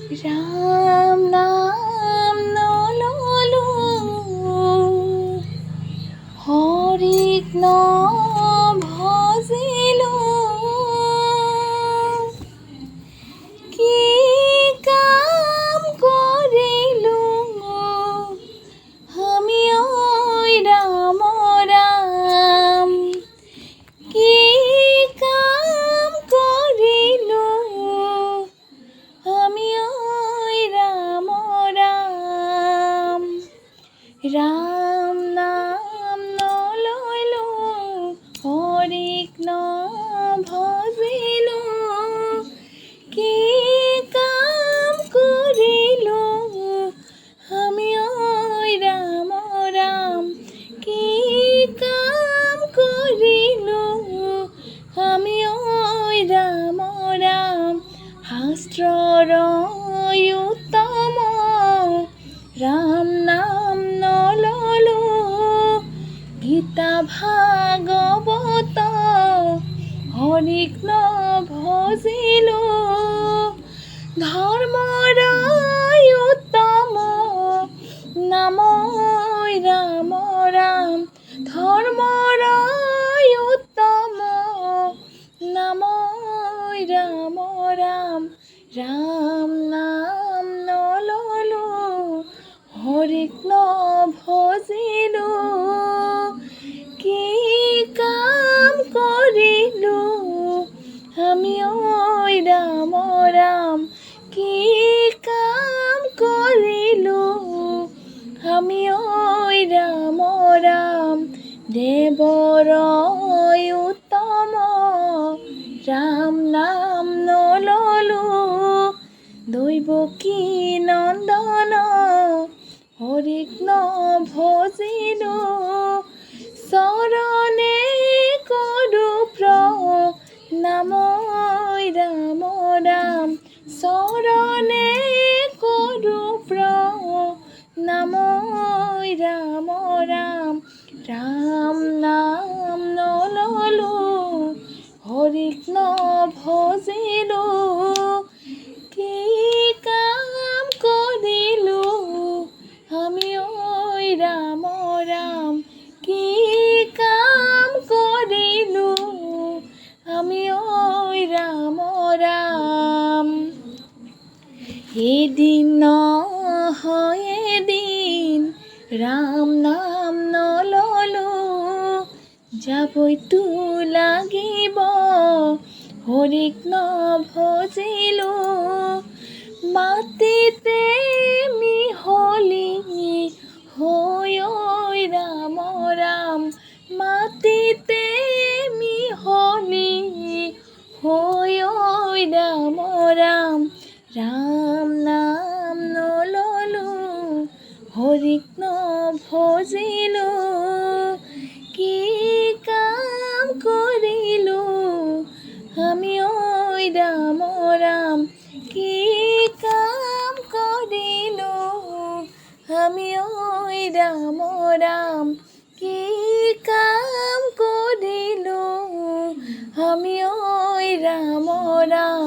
রাম নাম নললু হরিক ভজিলু কি কাম করিলু আমি ওই রাম রাম কি কাম করিলু আমি ওই রাম রাম রাম নাম নললু হরিক ভজিলু কি কাম করিলু আমি ওই রাম রাম কি কাম করিলু আমি ওই রাম রাম শাস্ত্রর উত্তম রাম নাম নললু গীতা ভাগবত হরিক ভজিলু ধর্মর উত্তম নাম রাম রাম ধর্মর উত্তম নাম রাম রাম রাম নাম নললু হরিক ভজিলু কি কাম করিলু আমি ওই রাম রাম কি কাম করিলু আমি ওই রাম রাম দেবর উত্তম রাম নাম নললু দৈবকী নন্দন হরিক ভজিলু শরণে করু নাম রাম রাম শরণে করু নাম রাম রাম রাম নাম নললু হরিক ভজিলু কি কাম করিলু আমি ওই রাম রাম কি কাম করিলু আমি ওই রাম রাম এদিন হয় দিন রাম নাম নললু যাবই তু লাগিব হরিক ভজিলু মাটিতে মিহলি হই ওই রাম রাম মাটিতে মিহলি হই ওই রাম রাম রাম নাম নললু হরিক ভজিলু কি কাম করিলু আমি ওই রাম রাম কি কাম করিলু আমি ওই রাম রাম কি কাম করিলু আমি ওই রাম রাম।